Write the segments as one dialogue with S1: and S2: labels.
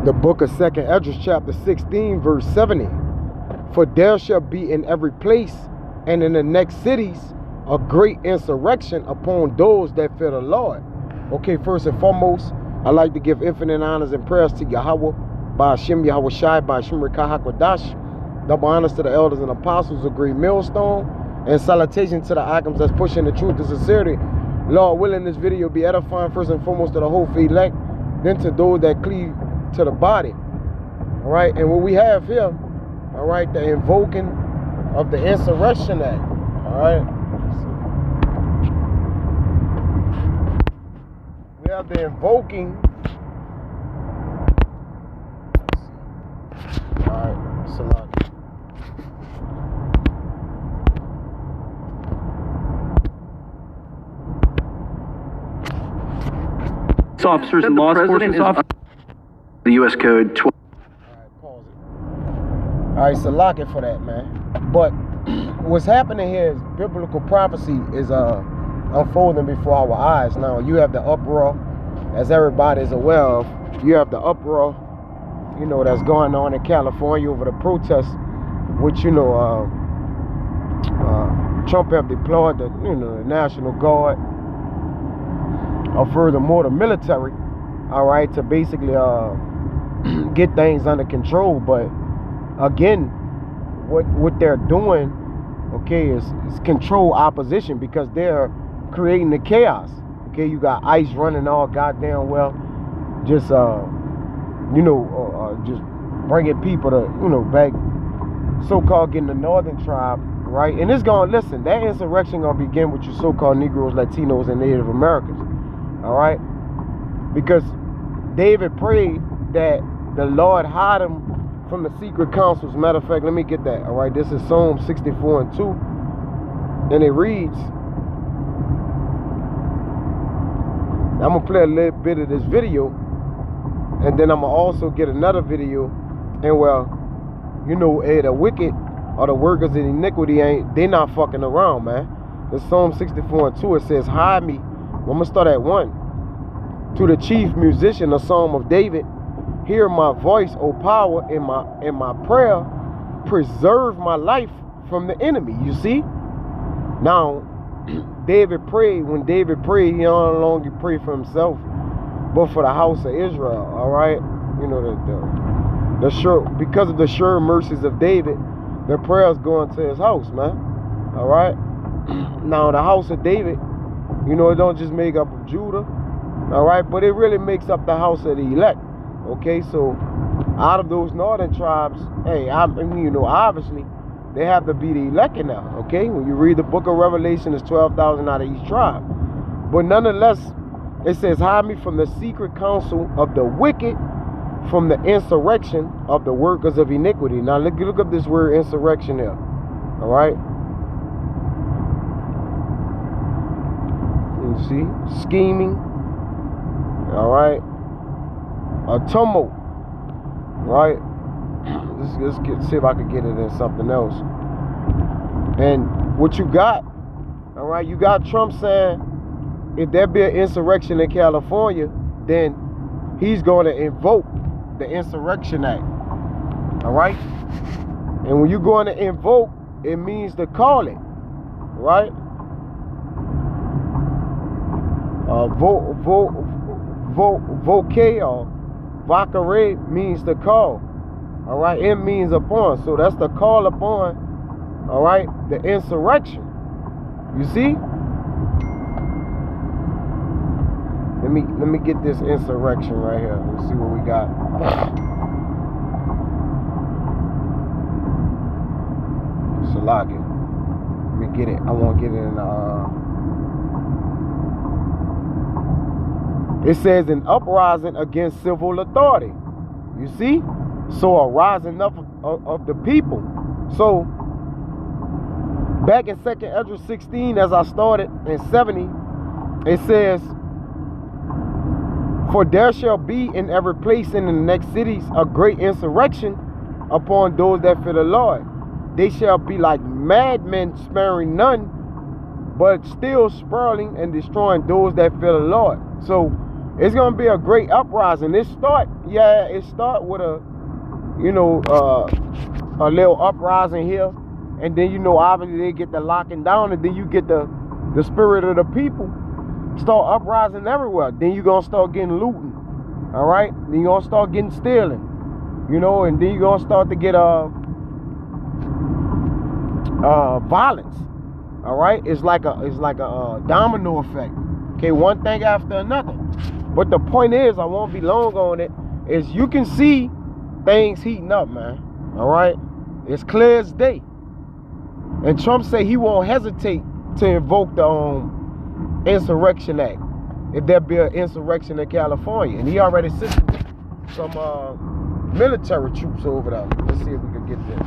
S1: The book of 2nd Esdras chapter 16 verse 70. For there shall be in every place and in the next cities a great insurrection upon those that fear the Lord. Okay, first and foremost, I like to give infinite honors and prayers to Yahweh, by Hashem Yahweh Shai, by Hashem Rekah HaKodash. Double honors to the elders and apostles of Great Millstone, and salutation to the icons that's pushing the truth and sincerity. Lord willing, this video be edifying first and foremost to the whole faith elect, then to those that cleave to the body. All right, and what we have here, all right, the invoking of the Insurrection Act. All right, we have the invoking. All right, Salah.
S2: Officers and law enforcement officers. The U.S. Code 12.
S1: Alright, pause it. Alright, so lock it for that, man. But what's happening here is biblical prophecy is unfolding before our eyes. Now, you have the uproar, as everybody is aware of. You have the uproar, you know, that's going on in California over the protests, which, you know, Trump have deployed the, you know, the National Guard, or furthermore the military, all right, to basically get things under control. But again, what they're doing, okay, is control opposition, because they're creating the chaos. Okay, you got ICE running all goddamn well, just you know, just bringing people to, you know, back, so-called getting the northern tribe, right? And it's gonna, listen, that insurrection gonna begin with your so-called Negroes, Latinos, and Native Americans. All right, because David prayed that the Lord hide him from the secret councils. Matter of fact, let me get that. All right, this is Psalm 64 and 2, and it reads, I'm gonna play a little bit of this video, and then I'm gonna also get another video. And well, you know, the wicked or the workers of iniquity they not fucking around, man. The Psalm 64 and 2, it says, hide me. I'm gonna start at 1. To the chief musician, a psalm of David, hear my voice, O power, in my prayer, preserve my life from the enemy. You see? Now, David prayed. When David prayed, he no longer prayed for himself, but for the house of Israel. All right, you know, the sure, because of the sure mercies of David, the prayers go into his house, man. All right. Now, the house of David, you know, it don't just make up of Judah, all right, but it really makes up the house of the elect. Okay, so out of those northern tribes, hey, you know, obviously they have to be the elect now. Okay, when you read the book of Revelation, it's 12,000 out of each tribe. But nonetheless, it says, hide me from the secret counsel of the wicked, from the insurrection of the workers of iniquity. Now look up this word insurrection here. All right. See, scheming, all right, a tumult, right? Let's see if I can get it in something else. And what you got, all right, you got Trump saying if there be an insurrection in California, then he's going to invoke the Insurrection Act, all right? And when you're going to invoke, it means to call it, right? Voke or vakare means to call. All right, it means upon. So that's the call upon. All right, the insurrection. You see? Let me get this insurrection right here. Let's see what we got. Salaki. Let me get it. I want to get it in it says an uprising against civil authority. You see? So a rising up of the people. So back in 2nd Esdras 16, as I started in 70, it says, for there shall be in every place in the next cities a great insurrection upon those that fear the Lord. They shall be like madmen, sparing none, but still spoiling and destroying those that fear the Lord. So It's gonna be a great uprising. It start with a, you know, a little uprising here, and then, you know, obviously they get the locking down, and then you get the spirit of the people start uprising everywhere. Then you gonna start getting looting, all right? Then you gonna start getting stealing, you know, and then you gonna start to get violence, all right? It's like a domino effect. Okay, one thing after another. But the point is, I won't be long on it, is you can see things heating up, man. All right? It's clear as day. And Trump say he won't hesitate to invoke the Insurrection Act if there be an insurrection in California. And he already sent some military troops over there. Let's see if we can get there.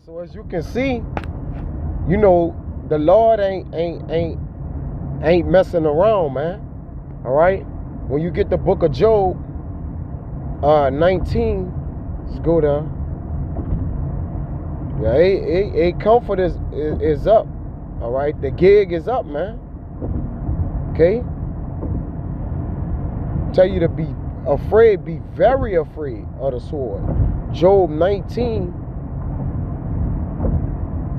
S1: So as you can see, you know, the Lord ain't messing around, man. All right. When you get the book of Job, 19, let's go down. Yeah, a comfort is up. All right, the gig is up, man. Okay. Tell you to be afraid, be very afraid of the sword. Job 19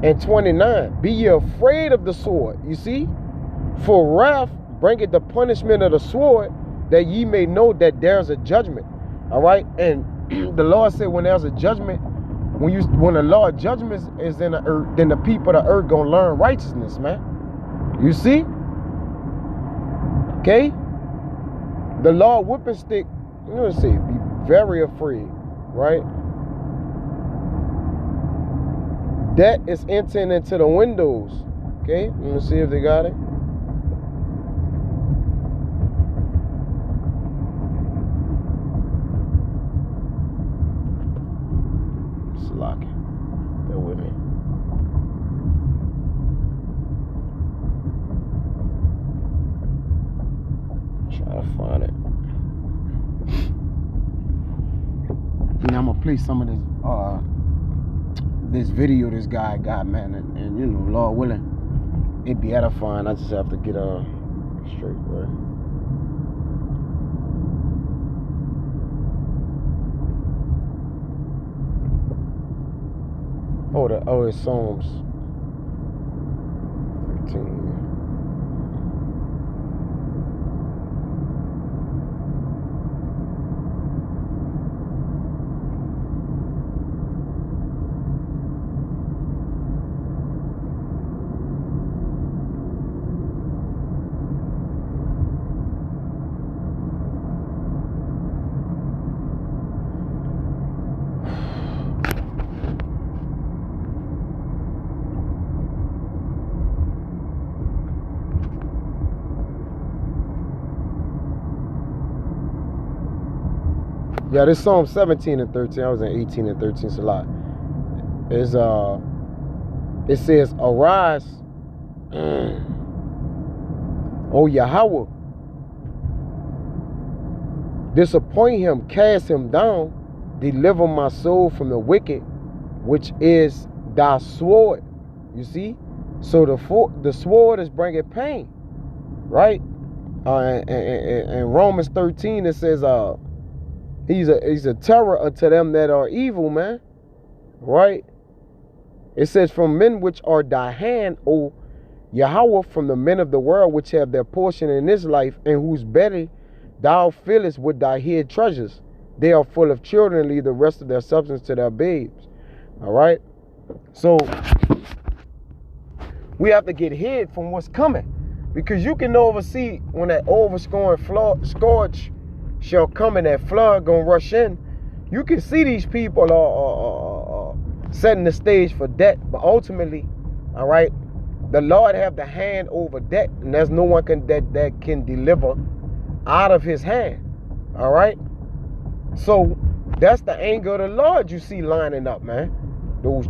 S1: and 29. Be ye afraid of the sword. You see? For wrath bringeth the punishment of the sword, that ye may know that there's a judgment. All right? And the Lord said when there's a judgment, when the Lord judgment is in the earth, then the people of the earth gonna learn righteousness, man. You see? Okay? The Lord whipping stick, I'm gonna say, be very afraid, right? That is entering into the windows. Okay, let me see if they got it. Slack. Bear with me. Try to find it. Now I'm gonna play some of this video this guy got, man, and you know, Lord willing, it be edifying. I just have to get straight, right? Oh, it's Psalms 15. Yeah, this Psalm 17 and 13. I was in 18 and 13. It's a lot. It says, arise, O Yahweh, disappoint him, cast him down, deliver my soul from the wicked, which is thy sword. You see? So the sword is bringing pain, right? In Romans 13 it says, he's a terror unto them that are evil, man. Right? It says, from men which are thy hand, O Yahweh, from the men of the world which have their portion in this life, and whose belly thou fillest with thy hid treasures. They are full of children, leave the rest of their substance to their babes. All right? So we have to get hid from what's coming. Because you can oversee when that scourge shall come and that flood gonna rush in. You can see these people are setting the stage for death. But ultimately, all right, the Lord have the hand over death, and there's no one that can deliver out of his hand. All right? So that's the anger of the Lord you see lining up, man. Those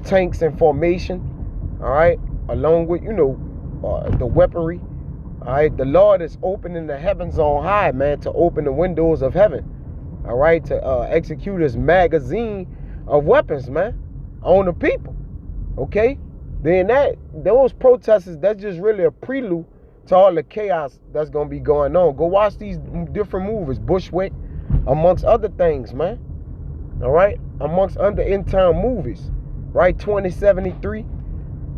S1: tanks in formation, all right, along with, the weaponry. All right, the Lord is opening the heavens on high, man, to open the windows of heaven. All right, to execute his magazine of weapons, man, on the people. Okay? Then those protesters, that's just really a prelude to all the chaos that's going to be going on. Go watch these different movies, Bushwick, amongst other things, man. All right? Amongst other end-time movies. Right? 2073,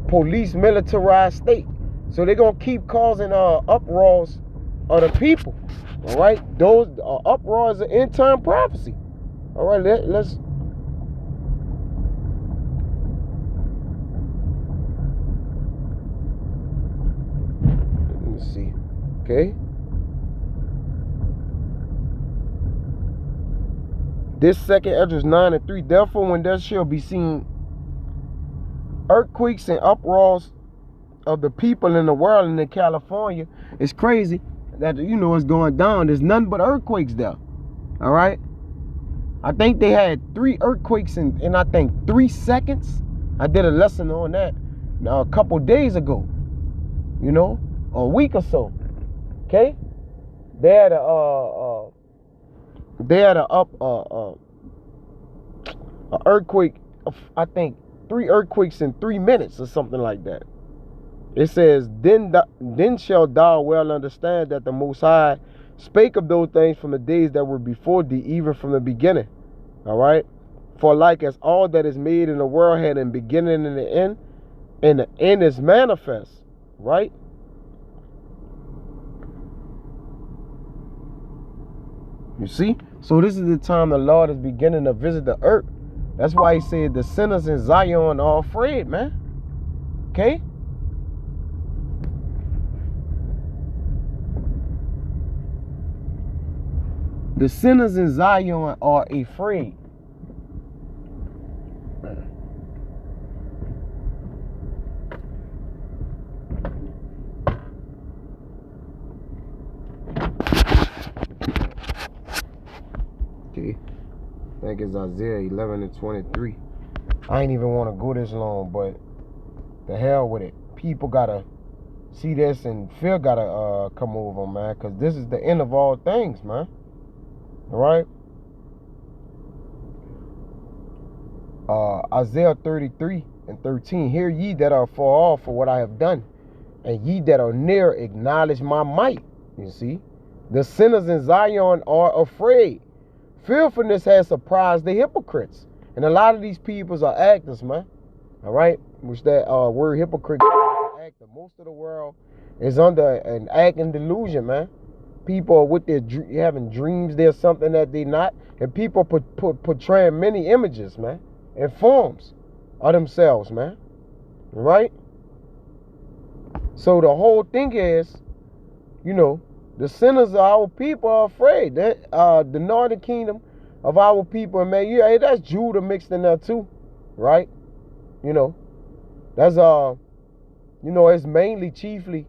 S1: police militarized state. So they're going to keep causing uproars of the people. All right? Those uproars are end-time prophecy. All right, let's... see. Okay. This second Esdras 9 and 3. Therefore, when there shall be seen earthquakes and uproars of the people in the world and in California, it's crazy that it's going down. There's nothing but earthquakes there. All right. I think they had 3 earthquakes in I think 3 seconds. I did a lesson on that a couple days ago. A week or so. Okay? They had a earthquake, I think 3 earthquakes in 3 minutes or something like that. It says, then shall thou well understand that the Most High spake of those things from the days that were before thee, even from the beginning. All right? For like as all that is made in the world had a beginning and an end, and the end is manifest. Right? You see? So this is the time the Lord is beginning to visit the earth. That's why he said the sinners in Zion are afraid, man. Okay? The sinners in Zion are afraid. I think it's Isaiah 11 and 23. I ain't even want to go this long, but the hell with it. People gotta see this, and fear gotta come over, man, because this is the end of all things, man. All right? Isaiah 33 and 13. Hear ye that are far off for what I have done, and ye that are near acknowledge my might. You see? The sinners in Zion are afraid. Fearfulness has surprised the hypocrites. And a lot of these peoples are actors, man. All right? Which that word hypocrite is actor. Most of the world is under an acting delusion, man. People are with their having dreams they're something that they're not. And people portraying many images, man, and forms of themselves, man. Right? So the whole thing is, the sinners of our people are afraid. That the northern kingdom of our people, and man, that's Judah mixed in there too, right? That's it's mainly chiefly,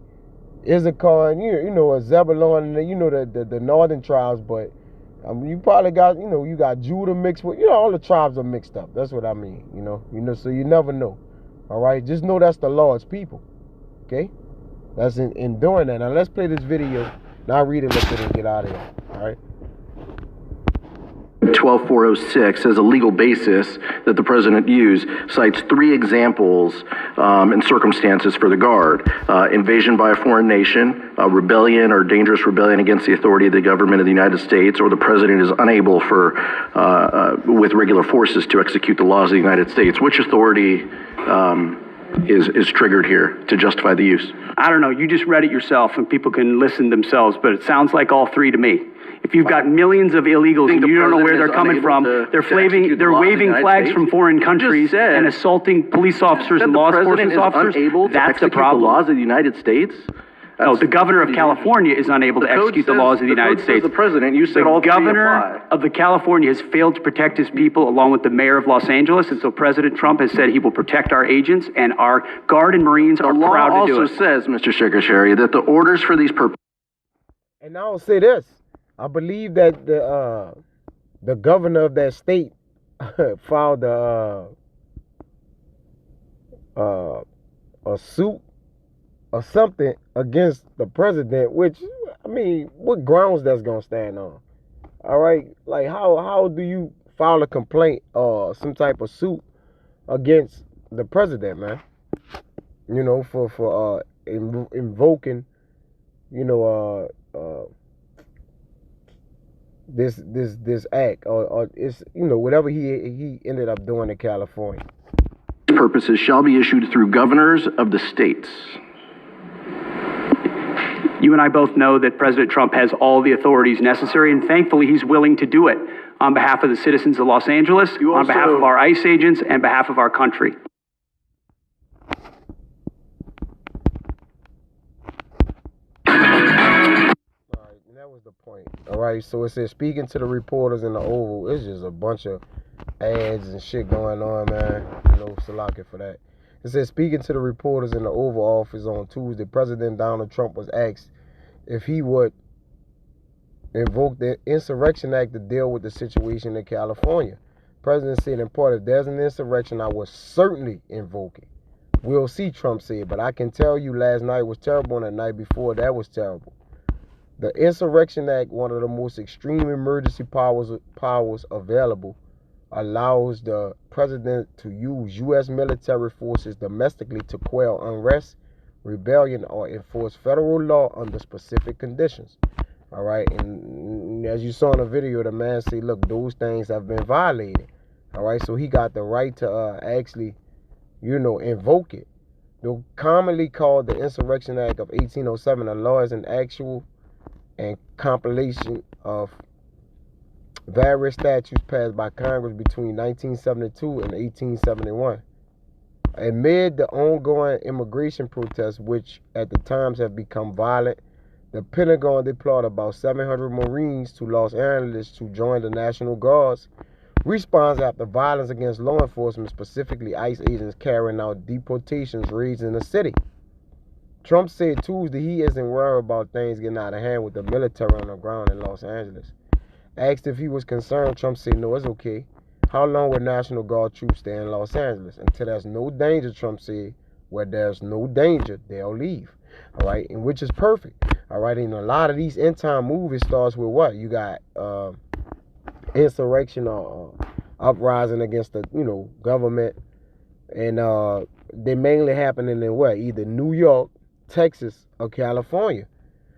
S1: Issachar, and you know, a Zebulon, and you know the northern tribes, but you probably got, you know, you got Judah mixed with, you know, all the tribes are mixed up. That's what I mean, you know, so you never know. All right, just know that's the Lord's people. Okay, that's in doing that. Now let's play this video. Now read it, look at it, and get out of here. All right.
S2: 12406 as a legal basis that the president used cites three examples and circumstances for the guard: invasion by a foreign nation, rebellion or dangerous rebellion against the authority of the government of the United States, or the president is unable with regular forces to execute the laws of the United States. Which authority is triggered here to justify the use?
S3: I don't know. You just read it yourself, and people can listen themselves, but it sounds like all three to me. If you've got millions of illegals and you don't know where they're coming from, they're waving flags from foreign countries and assaulting police officers and law enforcement officers, that's the problem.
S2: The laws of the United States?
S3: No, the governor of California is unable to execute the laws of the United States.
S2: The president, you said all
S3: three apply. The governor of the California has failed to protect his people, along with the mayor of Los Angeles, and so President Trump has said he will protect our agents, and our Guard and Marines are proud to do it.
S2: The law also says, Mr. Shikashari, that the orders for these purposes.
S1: And I'll say this: I believe that the governor of that state filed a suit or something against the president, which, I mean, what grounds that's gonna stand on? All right, like how do you file a complaint or some type of suit against the president, man? You know, for invoking, you know, this act or it's, you know, whatever he ended up doing in California.
S2: Purposes shall be issued through governors of the states.
S3: You and I both know that President Trump has all the authorities necessary, and thankfully he's willing to do it on behalf of the citizens of Los Angeles, on behalf of our ICE agents, and behalf of our country.
S1: All right, and that was the point. All right, so it says, speaking to the reporters in the Oval, it's just a bunch of ads and shit going on, man. You know, Salaka for that. It says, speaking to the reporters in the Oval Office on Tuesday, President Donald Trump was asked if he would invoke the Insurrection Act to deal with the situation in California. The president said, in part, if there's an insurrection, I will certainly invoke it. We'll see, Trump said, but I can tell you last night was terrible and the night before that was terrible. The Insurrection Act, one of the most extreme emergency powers available, allows the president to use U.S. military forces domestically to quell unrest, rebellion, or enforce federal law under specific conditions. All right, and as you saw in the video, the man said, look, those things have been violated. All right, so he got the right to actually, you know, invoke it. Though commonly called the Insurrection Act of 1807, the law is an actual and compilation of various statutes passed by Congress between 1972 and 1871. Amid the ongoing immigration protests, which at the times have become violent, the Pentagon deployed about 700 Marines to Los Angeles to join the National Guard's response after violence against law enforcement, specifically ICE agents carrying out deportations raids in the city. Trump said Tuesday he isn't worried about things getting out of hand with the military on the ground in Los Angeles. Asked if he was concerned, Trump said, no, it's okay. How long will National Guard troops stay in Los Angeles? Until there's no danger, Trump said. Where there's no danger, they'll leave. All right, and which is perfect. All right, and a lot of these end-time movies starts with what? You got insurrection or uprising against the, you know, government. And they mainly happening in what? Either New York, Texas, or California.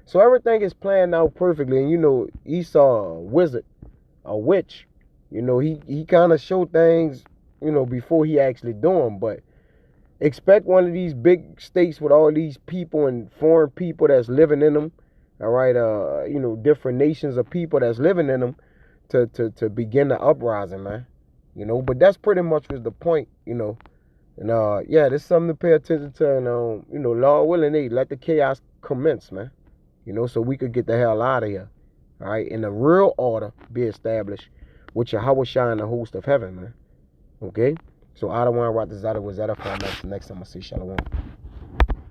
S1: So everything is planned out perfectly. And, you know, Esau, a wizard, a witch, you know, he kind of showed things, you know, before he actually do them. But expect one of these big states with all these people and foreign people that's living in them, all right, you know, different nations of people that's living in them to begin the uprising, man. You know, but that's pretty much was the point, you know. And, yeah, there's something to pay attention to. And, you know, Lord willing, let the chaos commence, man. You know, so we could get the hell out of here. All right. And the real order be established with Yahweh Shai and the host of heaven, man. Okay. So I don't want to write this out. Was that a next time I say shalom.